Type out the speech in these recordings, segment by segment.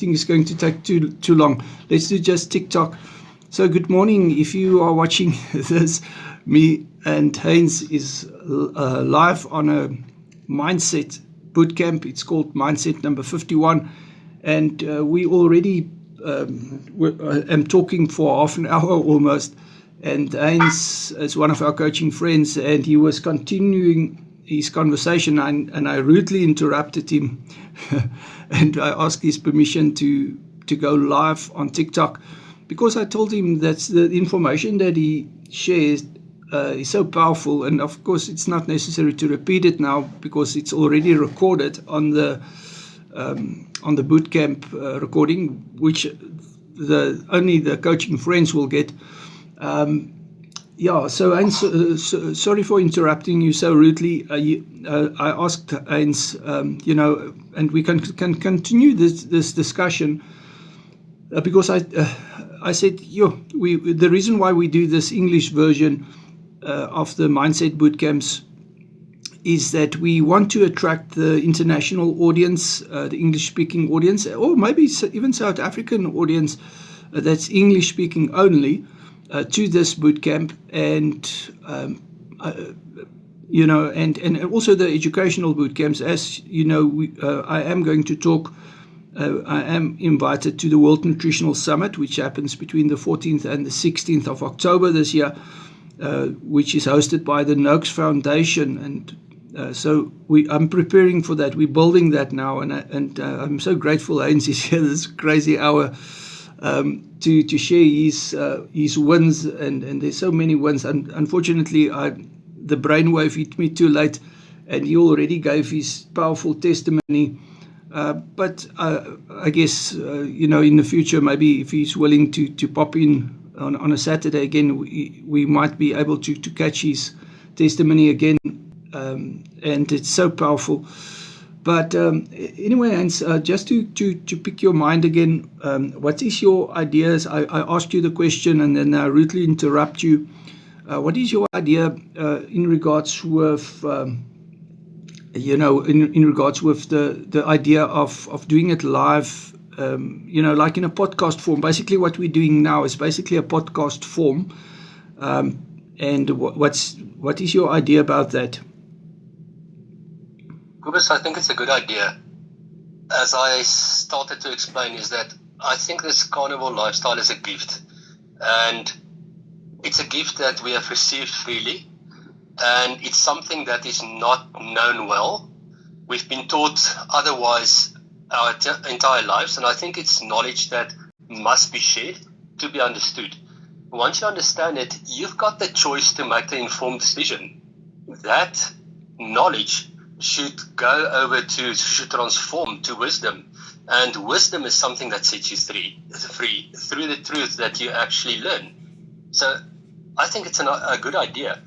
think it's going to take too long. Let's do just TikTok. So good morning. If you are watching this, me and Heinz is live on a mindset bootcamp. It's called Mindset number 51. And we already am talking for half an hour almost. And Heinz is one of our coaching friends, and he was continuing his conversation, and I rudely interrupted him. And I asked his permission to go live on TikTok, because I told him that the information that he shares is so powerful. And of course, it's not necessary to repeat it now, because it's already recorded on the bootcamp recording, which only the coaching friends will get. So Heinz, sorry for interrupting you so rudely. I asked Heinz, and we can continue this discussion, because I said, the reason why we do this English version of the Mindset Bootcamps is that we want to attract the international audience, the English-speaking audience, or maybe even South African audience that's English-speaking only, to this bootcamp, and and also the educational bootcamps. As you know, I am going to talk. I am invited to the World Nutritional Summit, which happens between the 14th and the 16th of October this year, which is hosted by the Noakes Foundation, and so I'm preparing for that. We're building that now, and I'm so grateful Heinz is here this crazy hour. To share his wins, and there's so many wins. And unfortunately, the brainwave hit me too late, and he already gave his powerful testimony. But I guess in the future, maybe if he's willing to pop in on a Saturday again, we might be able to catch his testimony again, and it's so powerful. But anyway, Heinz, just to pick your mind again, what is your ideas? I asked you the question, and then I rudely interrupt you. What is your idea in regards with, in regards with the idea of doing it live, like in a podcast form? Basically, what we're doing now is basically a podcast form. And what is your idea about that? Cobus, I think it's a good idea. As I started to explain, is that I think this carnivore lifestyle is a gift. And it's a gift that we have received freely. And it's something that is not known well. We've been taught otherwise our entire lives. And I think it's knowledge that must be shared to be understood. Once you understand it, you've got the choice to make the informed decision. That knowledge should transform to wisdom, and wisdom is something that sets you free through the truth that you actually learn. So I think it's a good idea.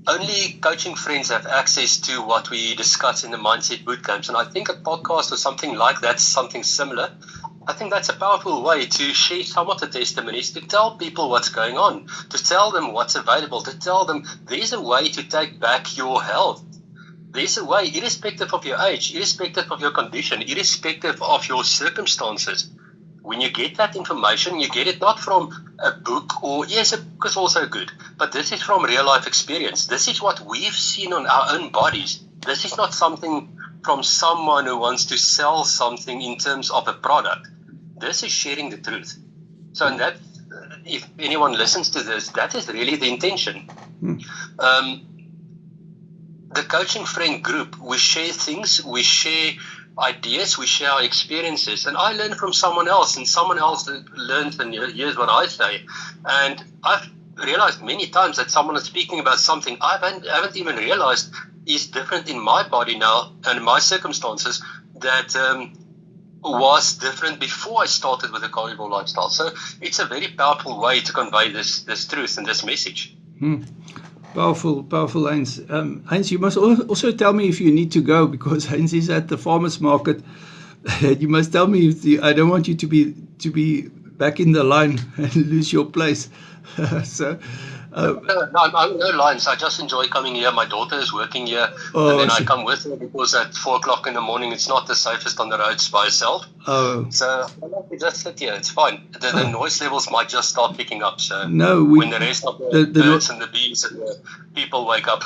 Only coaching friends have access to what we discuss in the Mindset Bootcamps, and I think a podcast or something like that, something similar, I think that's a powerful way to share some of the testimonies, to tell people what's going on, to tell them what's available, to tell them there's a way to take back your health. There's a way, irrespective of your age, irrespective of your condition, irrespective of your circumstances. When you get that information, you get it not from a book, or yes, a book is also good, but this is from real life experience. This is what we've seen on our own bodies. This is not something from someone who wants to sell something in terms of a product. This is sharing the truth. So in that, if anyone listens to this, that is really the intention. The coaching friend group, we share things, we share ideas, we share our experiences, and I learn from someone else, and someone else learns and hears what I say. And I've realized many times that someone is speaking about something I haven't even realized is different in my body now and my circumstances that was different before I started with the carnivore lifestyle. So it's a very powerful way to convey this truth and this message. Powerful, Heinz. Heinz, you must also tell me if you need to go, because Heinz is at the farmer's market. You must tell me I don't want you to be back in the line and lose your place. So I'm no lines. I just enjoy coming here. My daughter is working here, and then I come with her because at 4:00 in the morning it's not the safest on the roads by herself. So I like to just sit here. It's fine. The noise levels might just start picking up. So when the rest of the birds and the bees and the people wake up.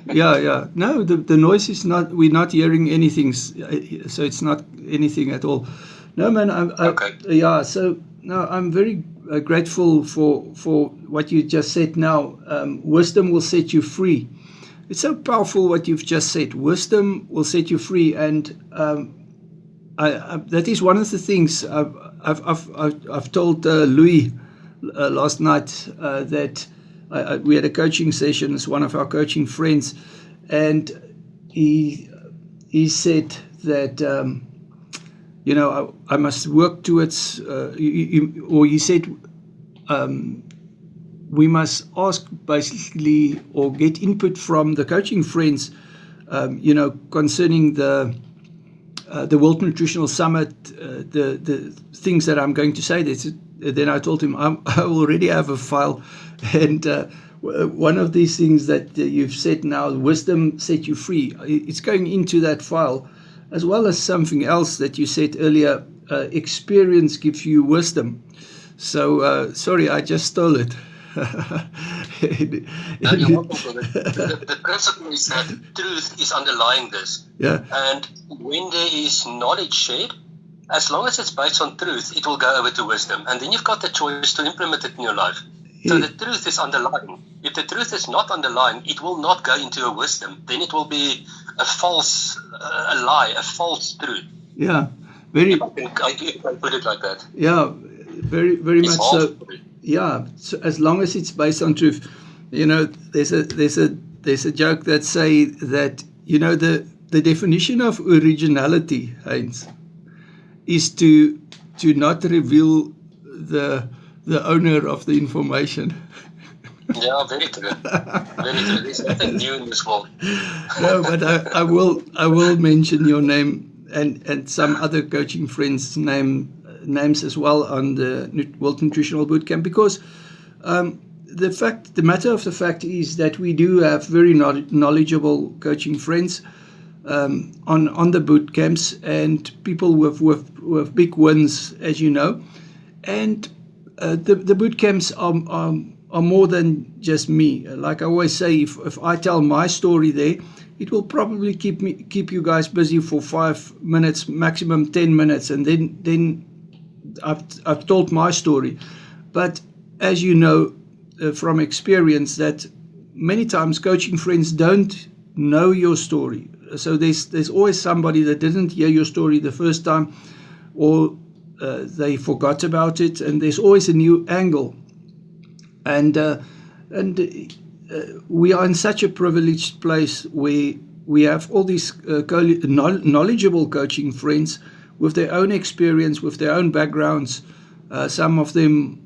Yeah. No, the noise is not. We're not hearing anything, so it's not anything at all. No, man. Okay. Yeah. So no, I'm very grateful for what you just said now. Wisdom will set you free. It's so powerful what you've just said. Wisdom will set you free, and that is one of the things I've told Louis last night that we had a coaching session as one of our coaching friends, and he said that I must work towards, or he said we must ask basically or get input from the coaching friends, concerning the World Nutritional Summit, the things that I'm going to say. Then I told him I already have a file, and one of these things that you've said now, wisdom set you free, it's going into that file, as well as something else that you said earlier, experience gives you wisdom. So, sorry, I just stole it. No, you're welcome for it. The principle is that truth is underlying this. Yeah. And when there is knowledge shared, as long as it's based on truth, it will go over to wisdom. And then you've got the choice to implement it in your life. So the truth is underlying. If the truth is not underlying, it will not go into a wisdom. Then it will be a lie, a false truth. Yeah, very. If I can put it like that. Yeah, very, very much so. Yeah, so as long as it's based on truth, there's a joke that say that the definition of originality, Heinz, is to not reveal the owner of the information. Yeah, very true. Very true. There's nothing new in this world. No, but I will mention your name and some other coaching friends' names as well on the World Nutritional Bootcamp, because the matter of the fact is that we do have very knowledgeable coaching friends on the boot camps, and people with big wins, as you know. And the boot camps are more than just me. Like I always say, if I tell my story there, it will probably keep you guys busy for 5 minutes, maximum 10 minutes, and then I've told my story. But as you know from experience, that many times coaching friends don't know your story. So there's always somebody that didn't hear your story the first time, or they forgot about it, and there's always a new angle. And we are in such a privileged place where we have all these knowledgeable coaching friends with their own experience, with their own backgrounds. Some of them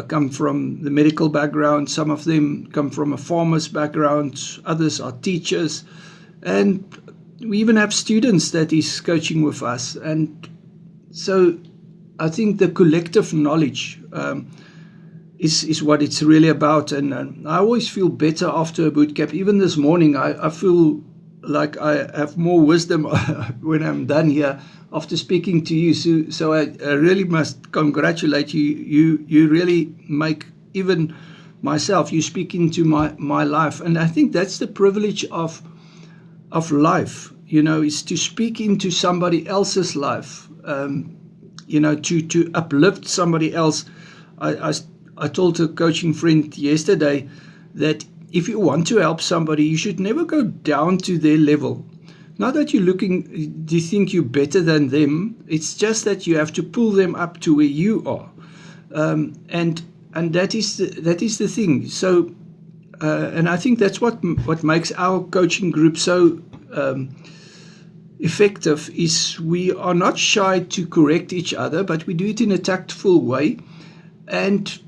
come from the medical background, some of them come from a farmer's background, others are teachers, and we even have students that is coaching with us. And so I think the collective knowledge is what it's really about. And I always feel better after a boot camp. Even this morning, I feel like I have more wisdom when I'm done here after speaking to you. So I really must congratulate you. You really make even myself, you speak into my life. And I think that's the privilege of life, is to speak into somebody else's life, to uplift somebody else. I told a coaching friend yesterday that if you want to help somebody, you should never go down to their level. Not that do you think you're better than them. It's just that you have to pull them up to where you are. And that is the thing. So, and I think that's what makes our coaching group so effective, is we are not shy to correct each other, but we do it in a tactful way. And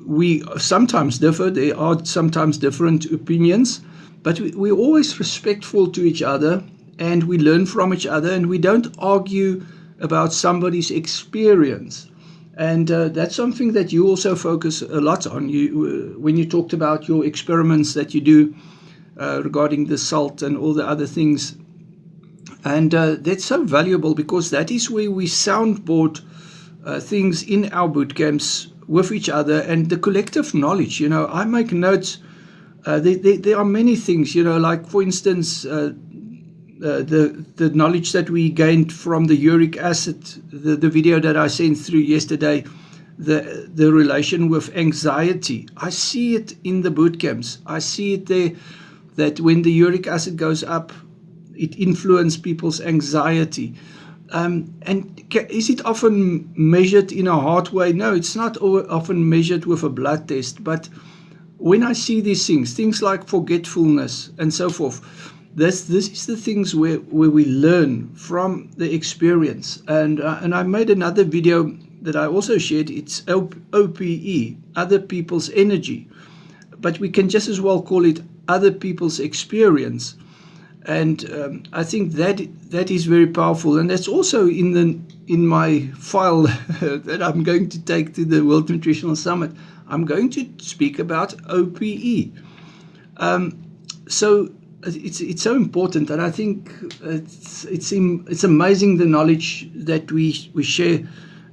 we sometimes differ. There are sometimes different opinions, but we're always respectful to each other, and we learn from each other, and we don't argue about somebody's experience. And that's something that you also focus a lot on. When you talked about your experiments that you do regarding the salt and all the other things. And that's so valuable because that is where we soundboard things in our boot camps with each other and the collective knowledge. I make notes. There are many things, like for instance, the knowledge that we gained from the uric acid, the video that I sent through yesterday, the relation with anxiety. I see it in the boot camps. I see it there that when the uric acid goes up, it influences people's anxiety. And is it often measured in a hard way? No, it's not often measured with a blood test. But when I see these things like forgetfulness and so forth, this is the things where we learn from the experience. And I made another video that I also shared. It's OPE, other people's energy. But we can just as well call it other people's experience. And I think that is very powerful, and that's also in my file that I'm going to take to the World Nutritional Summit. I'm going to speak about OPE. So it's so important, and I think it's amazing the knowledge that we share,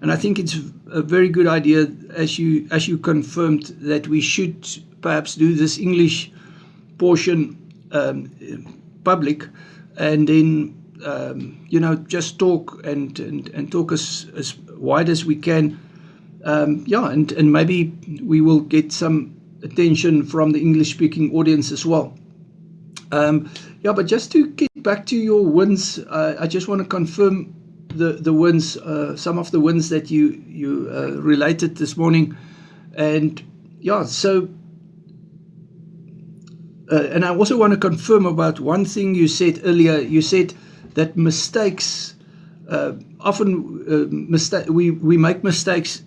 and I think it's a very good idea, as you confirmed, that we should perhaps do this English portion public, and then just talk and talk as wide as we can. And maybe we will get some attention from the English-speaking audience as well. But just to get back to your wins, I just want to confirm the wins, some of the wins that you related this morning, and so. And I also want to confirm about one thing you said earlier. You said that mistakes, often we make mistakes,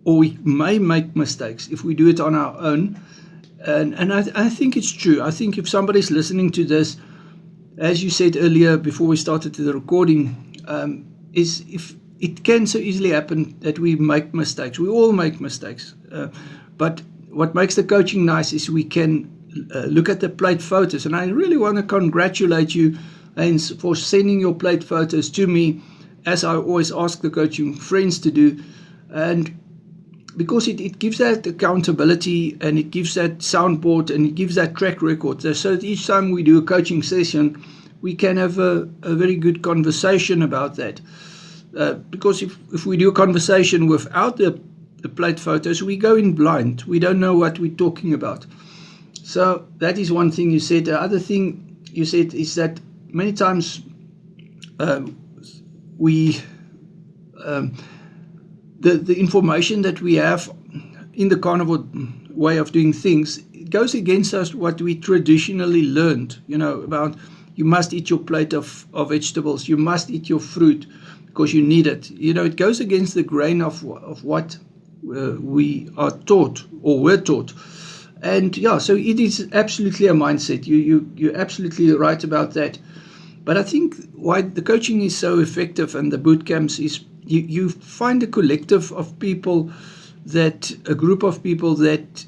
or we may make mistakes if we do it on our own. And I think it's true. I think if somebody's listening to this, as you said earlier before we started the recording, is if it can so easily happen that we make mistakes. We all make mistakes. But what makes the coaching nice is we can look at the plate photos, and I really want to congratulate you for sending your plate photos to me, as I always ask the coaching friends to do, and because it gives that accountability, and it gives that soundboard, and it gives that track record, so that each time we do a coaching session, we can have a very good conversation about that. Because if we do a conversation without the plate photos, we go in blind. We don't know what we're talking about. So that is one thing you said. The other thing you said is that many times the information that we have in the carnivore way of doing things, it goes against us what we traditionally learned, about you must eat your plate of vegetables, you must eat your fruit because you need it. It goes against the grain of what we are taught or were taught. And so it is absolutely a mindset. You're absolutely right about that. But I think why the coaching is so effective and the boot camps is you find a collective of people, a group of people that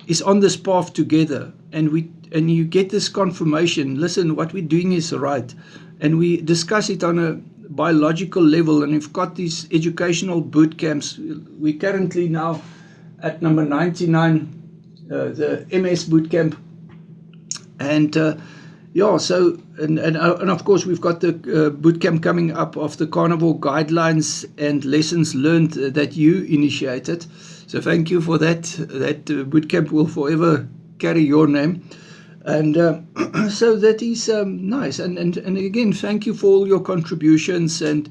is on this path together, and you get this confirmation. Listen, what we're doing is right, and we discuss it on a biological level. And we've got these educational boot camps. We're currently now at number 99. The MS boot camp, and and of course we've got the boot camp coming up of the carnivore guidelines and lessons learned that you initiated. So thank you for that. That boot camp will forever carry your name, and so that is nice. And again, thank you for all your contributions, and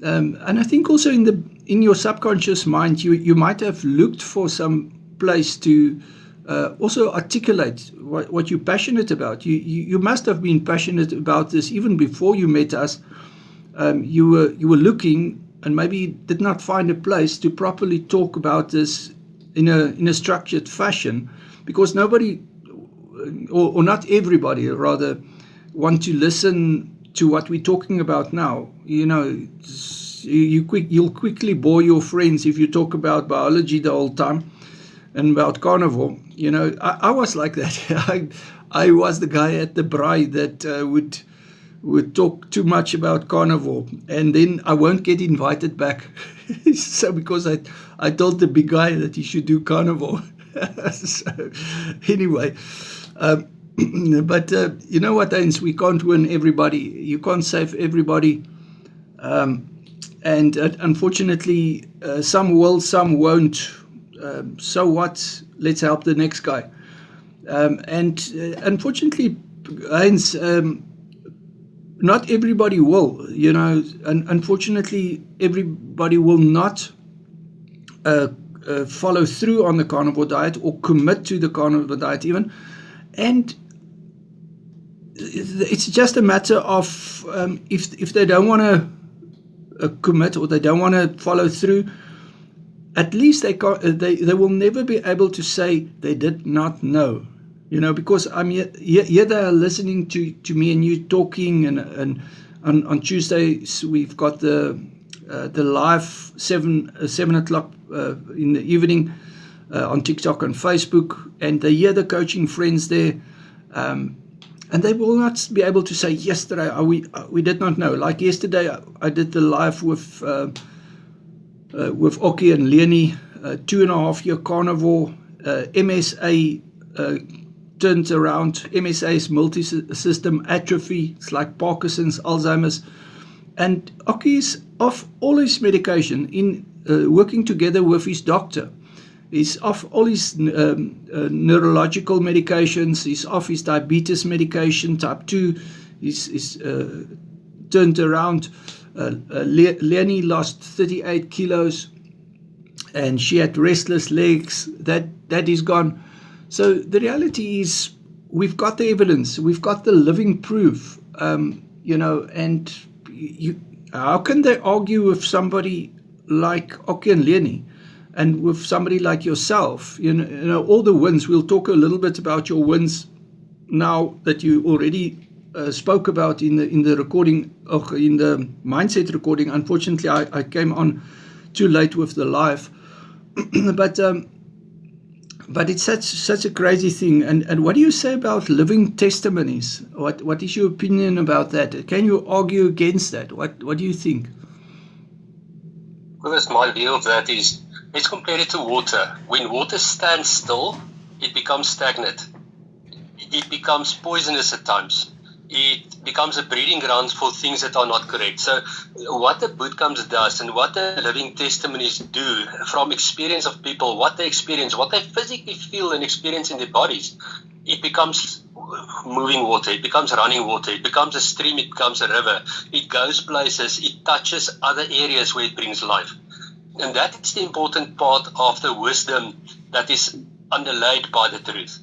I think also in your subconscious mind, you might have looked for some place to also articulate what you're passionate about. You must have been passionate about this even before you met us. You were looking and maybe did not find a place to properly talk about this in a structured fashion, because nobody, or not everybody rather, want to listen to what we're talking about now. you'll quickly bore your friends if you talk about biology the whole time and about carnivore. I was like that. I was the guy at the braai that would talk too much about carnivore, and then I won't get invited back. So because I told the big guy that he should do carnivore. So anyway, but you know what, Ains, we can't win everybody. You can't save everybody. And unfortunately, some will, some won't. So what? Let's help the next guy. And unfortunately, Heinz, not everybody will. Unfortunately, everybody will not follow through on the carnivore diet or commit to the carnivore diet even. And it's just a matter of if they don't want to commit or they don't want to follow through, at least they will never be able to say they did not know, because I'm here they are listening to me and you talking, and on Tuesdays we've got the live 7 o'clock in the evening on TikTok and Facebook, and they hear the coaching friends there, and they will not be able to say yesterday we did not know. Like yesterday, I did the live with Oki and Leonie, 2.5-year carnivore, MSA turned around. MSA is multi-system atrophy. It's like Parkinson's, Alzheimer's. And Oki is off all his medication in working together with his doctor. He's off all his neurological medications. He's off his diabetes medication, type 2. He's turned around. Leonie lost 38 kilos, and she had restless legs. That is gone. So the reality is, we've got the evidence. We've got the living proof. And how can they argue with somebody like Oki and Leonie? And with somebody like yourself, all the wins. We'll talk a little bit about your wins now that you already spoke about in the recording, in the mindset recording. Unfortunately, I came on too late with the live, but it's such a crazy thing. And what do you say about living testimonies? What is your opinion about that? Can you argue against that? What do you think? Well, my view of that is, let's compare it to water. When water stands still, it becomes stagnant. It becomes poisonous at times. It becomes a breeding ground for things that are not correct. So what the bootcamps does and what the living testimonies do from experience of people, what they experience, what they physically feel and experience in their bodies, it becomes moving water, it becomes running water, it becomes a stream, it becomes a river. It goes places, it touches other areas where it brings life. And that is the important part of the wisdom that is underlaid by the truth.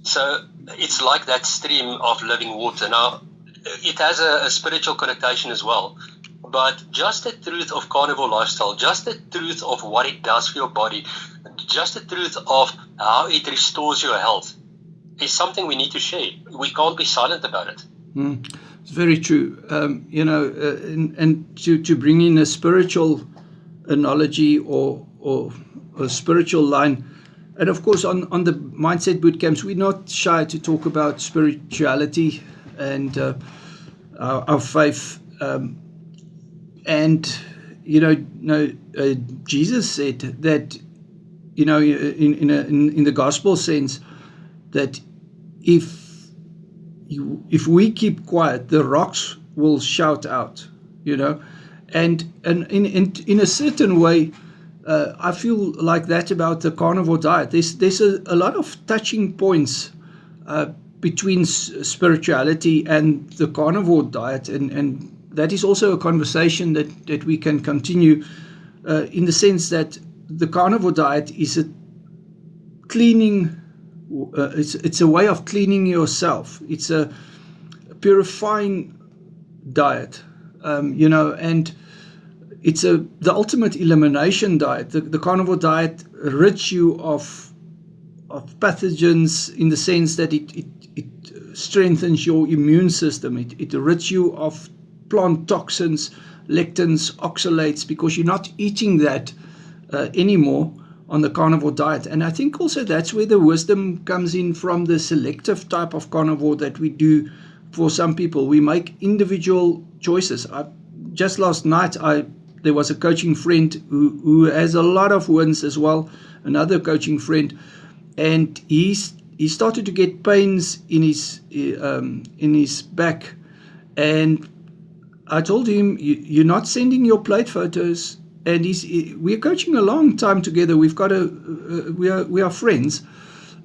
So it's like that stream of living water. Now, it has a spiritual connotation as well. But just the truth of carnivore lifestyle, just the truth of what it does for your body, just the truth of how it restores your health is something we need to share. We can't be silent about it. It's very true. And to bring in a spiritual analogy or a spiritual line. And of course, on the mindset bootcamps, we're not shy to talk about spirituality and our faith. Jesus said that, in the gospel sense, that if we keep quiet, the rocks will shout out. And in a certain way, I feel like that about the carnivore diet. There's a lot of touching points between spirituality and the carnivore diet, and that is also a conversation that we can continue in the sense that the carnivore diet is a cleaning. It's a way of cleaning yourself. It's a purifying diet, and it's the ultimate elimination diet. The carnivore diet rids you of pathogens in the sense that it strengthens your immune system. It rids you of plant toxins, lectins, oxalates, because you're not eating that anymore on the carnivore diet. And I think also that's where the wisdom comes in from the selective type of carnivore that we do for some people. We make individual choices. Just last night, there was a coaching friend who has a lot of wins as well, another coaching friend, and he started to get pains in his back. And I told him, you're not sending your plate photos. And we're coaching a long time together. We are friends.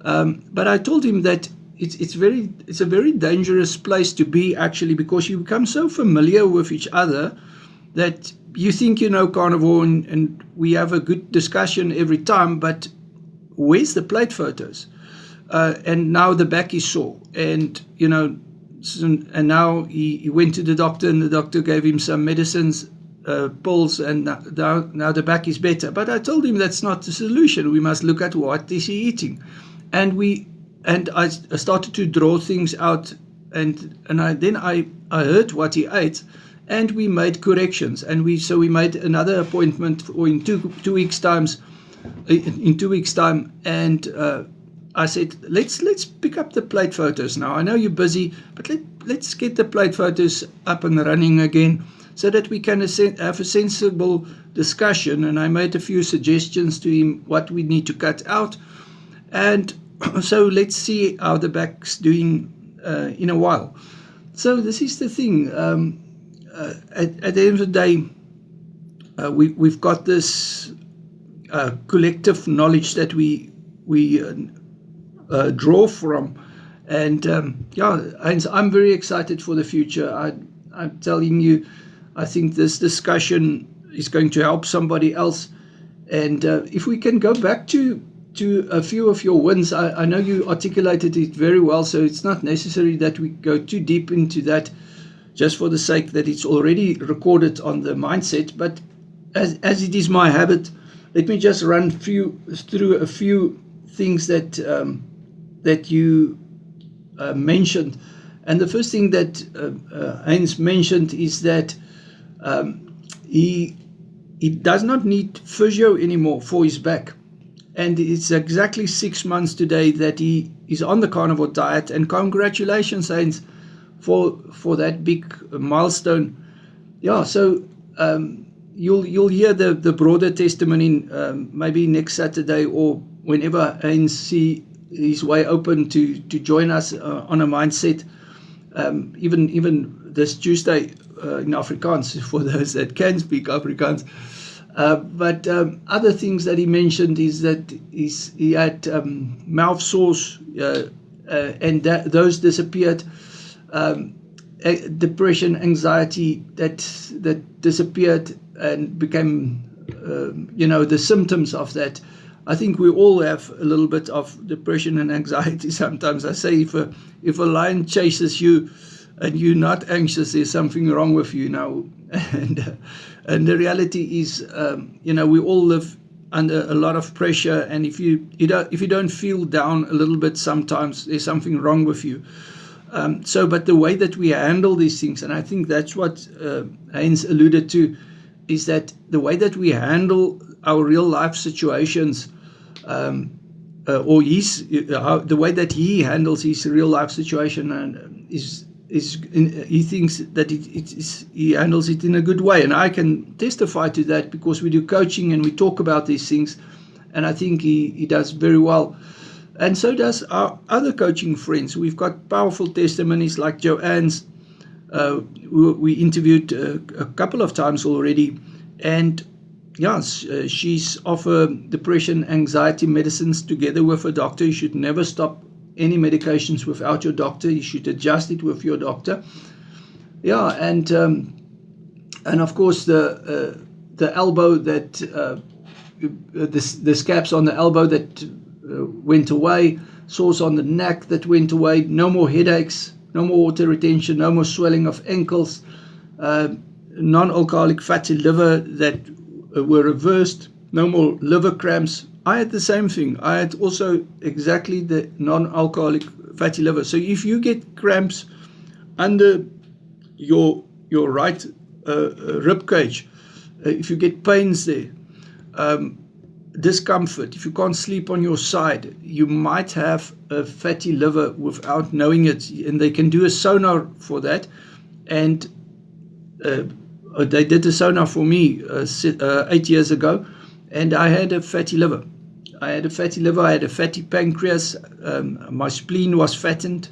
But I told him that it's a very dangerous place to be, actually, because you become so familiar with each other that you think you know carnivore, and we have a good discussion every time. But where's the plate photos? And now the back is sore, and and now he went to the doctor, and the doctor gave him some medicines, pills, and now the back is better. But I told him that's not the solution. We must look at what is he eating, and I started to draw things out, and I heard what he ate, and we made corrections, and we made another appointment in 2 weeks times. In 2 weeks time, and I said, let's pick up the plate photos now. I know you're busy, but let's get the plate photos up and running again, so that we can have a sensible discussion. And I made a few suggestions to him what we need to cut out, and so let's see how the back's doing in a while. So this is the thing. At the end of the day, we've got this collective knowledge that we draw from, and I'm very excited for the future. I'm telling you, I think this discussion is going to help somebody else, and if we can go back to a few of your wins, I know you articulated it very well, so it's not necessary that we go too deep into that, just for the sake that it's already recorded on the mindset. But as it is my habit, let me just run through a few things that you mentioned. And the first thing that Heinz mentioned is that he does not need physio anymore for his back. And it's exactly 6 months today that he is on the carnivore diet. And congratulations, Heinz, for that big milestone. Yeah, so you'll hear the broader testimony maybe next Saturday, or whenever Heinz see his way open to join us on a mindset, even this Tuesday in Afrikaans, for those that can speak Afrikaans. But other things that he mentioned is that he had mouth sores, and those disappeared. Depression, anxiety that disappeared and became, the symptoms of that. I think we all have a little bit of depression and anxiety sometimes. I say if a lion chases you and you're not anxious, there's something wrong with you now. And the reality is, we all live under a lot of pressure, and if you don't feel down a little bit sometimes, there's something wrong with you. But the way that we handle these things, and I think that's what Heinz alluded to, is that the way that we handle our real life situations, or the way that he handles his real life situation, and he thinks that he handles it in a good way, and I can testify to that because we do coaching and we talk about these things, and I think he does very well. And so does our other coaching friends. We've got powerful testimonies like Joanne's, who we interviewed a couple of times already. And yes, she's offered depression, anxiety medicines together with a doctor. You should never stop any medications without your doctor. You should adjust it with your doctor. Yeah, and of course the elbow that the scabs on the elbow that went away, sores on the neck that went away, no more headaches, no more water retention, no more swelling of ankles, non-alcoholic fatty liver that were reversed, no more liver cramps. I had the same thing. I had also exactly the non-alcoholic fatty liver. So if you get cramps under your right rib cage, if you get pains there, discomfort, if you can't sleep on your side, you might have a fatty liver without knowing it. And they can do a sonar for that. And they did a sonar for me 8 years ago, and I had a fatty liver. I had a fatty pancreas, my spleen was fattened,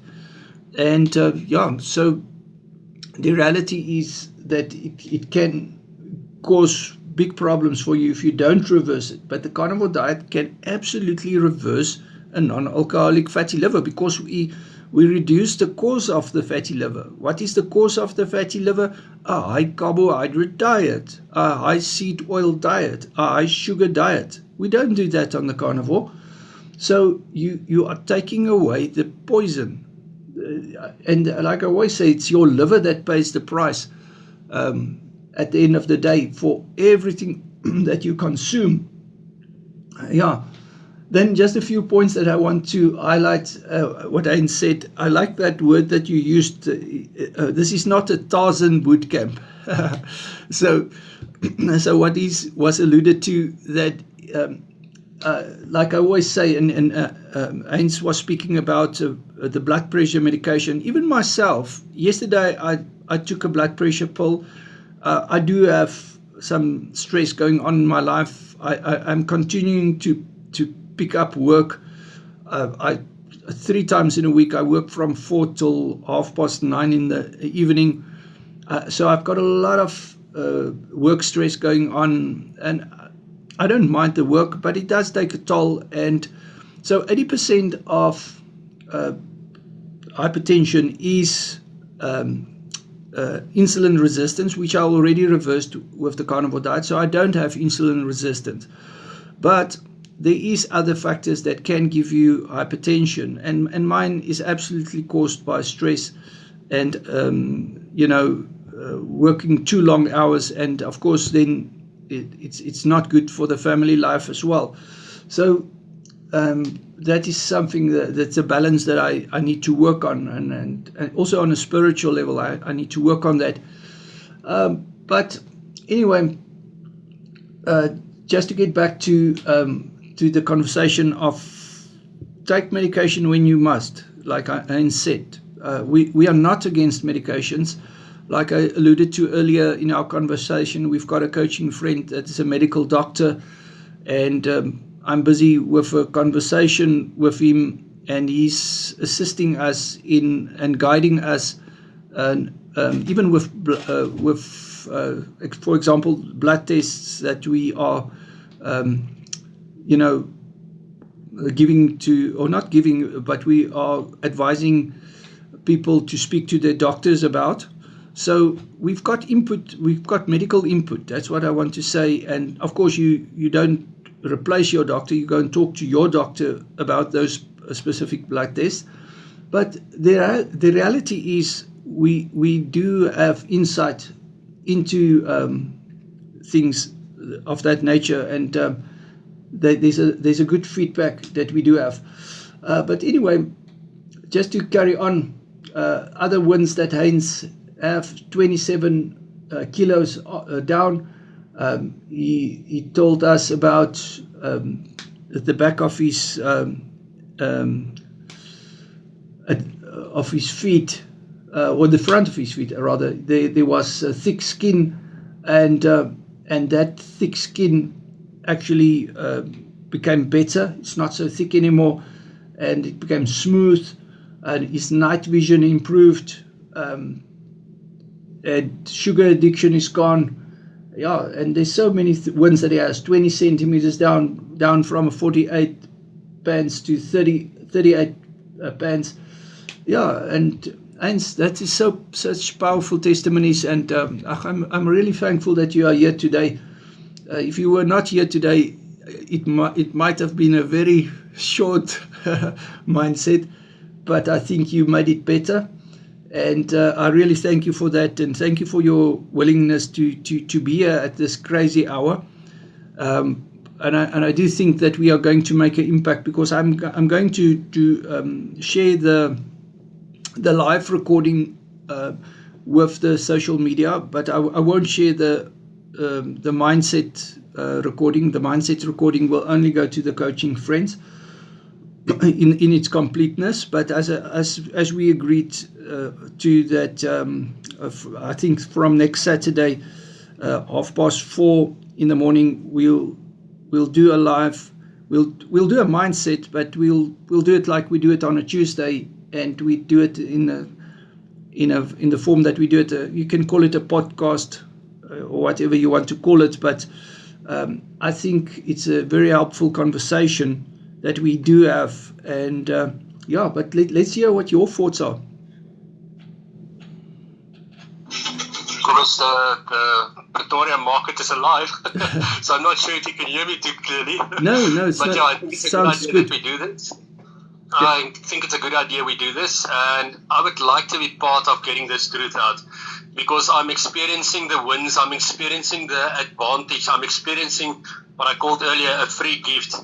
and so the reality is that it can cause big problems for you if you don't reverse it. But the carnivore diet can absolutely reverse a non-alcoholic fatty liver, because we reduce the cause of the fatty liver. What is the cause of the fatty liver? A high carbohydrate diet, a high seed oil diet, a high sugar diet. We don't do that on the carnivore. So you are taking away the poison. And like I always say, it's your liver that pays the price at the end of the day for everything that you consume. Then just a few points that I want to highlight. What I said, I like that word that you used. This is not a Tarzan boot camp. So what was alluded to, that like I always say, and Heinz was speaking about the blood pressure medication. Even myself, yesterday I took a blood pressure pill. I do have some stress going on in my life. I'm continuing to pick up work. 3 times in a week I work from 4 till 9:30 in the evening. So I've got a lot of work stress going on, and I don't mind the work, but it does take a toll. And so 80% of hypertension is insulin resistance, which I already reversed with the carnivore diet, so I don't have insulin resistance. But there is other factors that can give you hypertension, and mine is absolutely caused by stress and working too long hours, and of course then it's not good for the family life as well. So that is something that's a balance that I need to work on, and also on a spiritual level I need to work on that. But anyway, just to get back to the conversation of take medication when you must, like I said, we are not against medications. Like I alluded to earlier in our conversation, we've got a coaching friend that is a medical doctor, and I'm busy with a conversation with him, and he's assisting us in and guiding us, even with for example, blood tests that we are giving to, or not giving, but we are advising people to speak to their doctors about. So we've got input, we've got medical input. That's what I want to say. And of course, you don't replace your doctor. You go and talk to your doctor about those specific blood tests. But the reality is we do have insight into things of that nature, and there's a good feedback that we do have. But anyway, just to carry on, other wins that Heinz have, 27 kilos down. He told us about the back of his feet, or the front of his feet rather. There was thick skin, and that thick skin actually became better. It's not so thick anymore, and it became smooth, and his night vision improved, and sugar addiction is gone. Yeah, and there's so many wins that he has. 20 centimeters down from 48 pounds to 38 pounds. Yeah, and that is such powerful testimonies, and I'm really thankful that you are here today. If you were not here today, it might have been a very short mindset, but I think you made it better. And I really thank you for that, and thank you for your willingness to be here at this crazy hour. And I do think that we are going to make an impact, because I'm going to share the live recording with the social media, but I won't share the mindset recording. The mindset recording will only go to the Coaching Friends in its completeness. But as we agreed to that, I think from next Saturday, 4:30 in the morning, we'll do a live. We'll do a mindset, but we'll do it like we do it on a Tuesday, and we do it in the form that we do it. You can call it a podcast or whatever you want to call it, but I think it's a very helpful conversation that we do have. And but let's hear what your thoughts are. Because the Pretoria market is alive, so I'm not sure if you can hear me too clearly. No, it's but not, yeah, I think it's a good idea that we do this. I think it's a good idea we do this, and I would like to be part of getting this truth out, because I'm experiencing the wins, I'm experiencing the advantage, I'm experiencing what I called earlier a free gift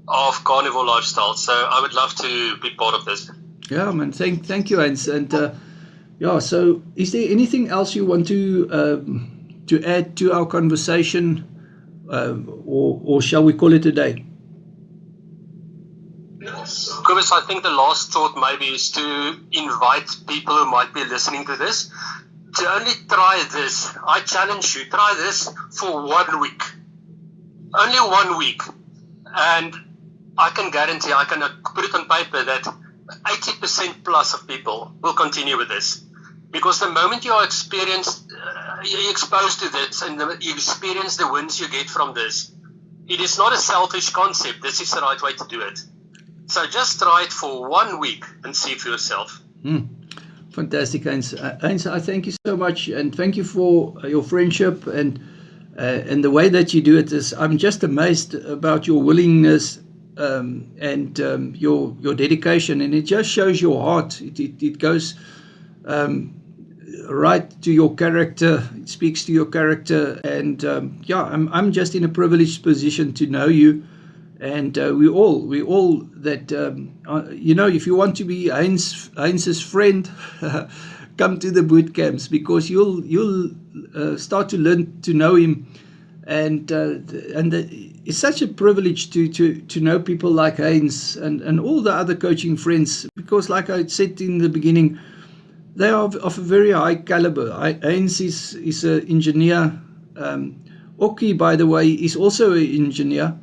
of carnivore lifestyle. So I would love to be part of this. Yeah, man. Thank you, Heinz. And so is there anything else you want to add to our conversation, or shall we call it a day? Cobus, I think the last thought maybe is to invite people who might be listening to this to only try this. I challenge you, try this for 1 week. Only 1 week. And I can guarantee, I can put it on paper that 80% plus of people will continue with this. Because the moment you are you're exposed to this and you experience the wins you get from this, it is not a selfish concept. This is the right way to do it. So just try it for 1 week and see for yourself. Fantastic, Heinz. Heinz, I thank you so much, and thank you for your friendship and the way that you do it. I'm just amazed about your willingness and your dedication, and it just shows your heart. It goes right to your character. It speaks to your character, and I'm just in a privileged position to know you. And we all that if you want to be Heinz's friend, come to the boot camps, because you'll start to learn to know him, and it's such a privilege to know people like Heinz and all the other coaching friends, because like I said in the beginning, they are of a very high caliber. Heinz is an engineer. Oki, by the way, is also an engineer.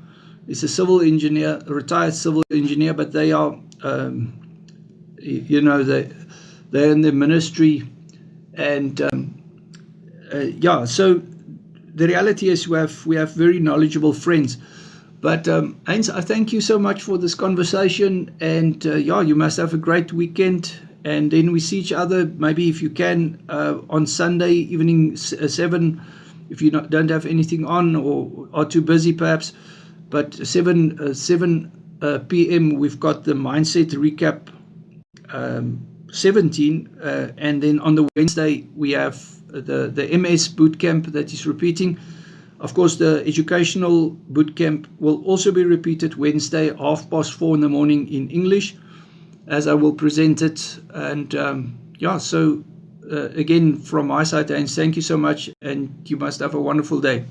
He's a civil engineer, a retired civil engineer, but they are, they're in the ministry. And so the reality is we have very knowledgeable friends. But Heinz, I thank you so much for this conversation. And you must have a great weekend. And then we see each other, maybe if you can, on Sunday evening 7, if you don't have anything on or are too busy perhaps. But 7 p.m. we've got the Mindset Recap 17, and then on the Wednesday we have the MS Bootcamp that is repeating. Of course, the Educational Bootcamp will also be repeated Wednesday, 4:30 in the morning in English, as I will present it. And so again, from my side, and thank you so much, and you must have a wonderful day.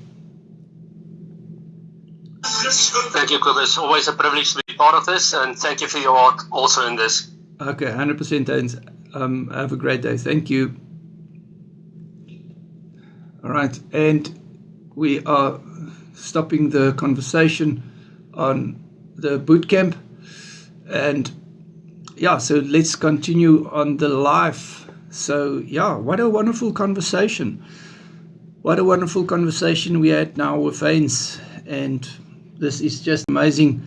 Thank you, Cobus. Always a privilege to be part of this, and thank you for your work also in this. Okay, 100%. And have a great day. Thank you. All right, and we are stopping the conversation on the bootcamp, and so let's continue on the live. So what a wonderful conversation! What a wonderful conversation we had now with Heinz, and this is just amazing.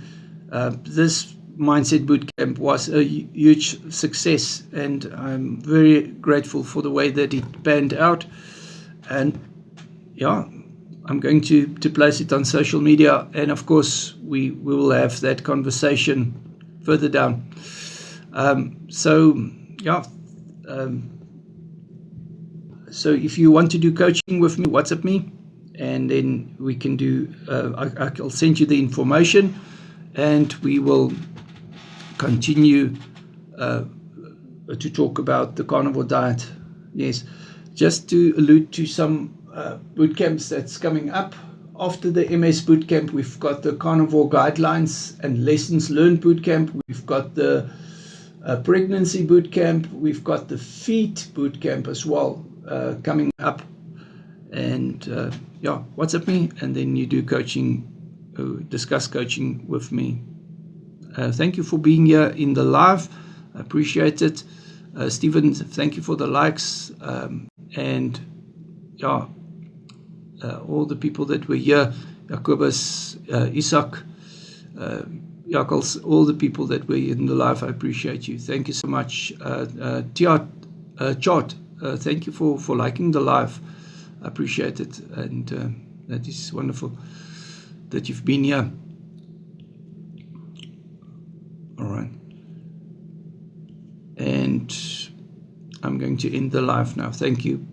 This Mindset Bootcamp was a huge success, and I'm very grateful for the way that it panned out. And I'm going to place it on social media, and of course we will have that conversation further down. So if you want to do coaching with me, WhatsApp me, and then we can do, I'll send you the information, and we will continue to talk about the carnivore diet. Yes. just to allude to some boot camps that's coming up. After the MS Bootcamp, we've got the Carnivore Guidelines and Lessons Learned Bootcamp. We've got the Pregnancy Bootcamp. We've got the Feet Bootcamp as well coming up. And yeah, WhatsApp me, and then you do coaching, discuss coaching with me. Thank you for being here in the live. I appreciate it. Stephen, thank you for the likes. And yeah, all the people that were here, Jacobus, Isaac, Jakals, all the people that were in the live, I appreciate you. Thank you so much. Chart, thank you for liking the live. I appreciate it, and that is wonderful that you've been here. All right. And I'm going to end the live now. Thank you.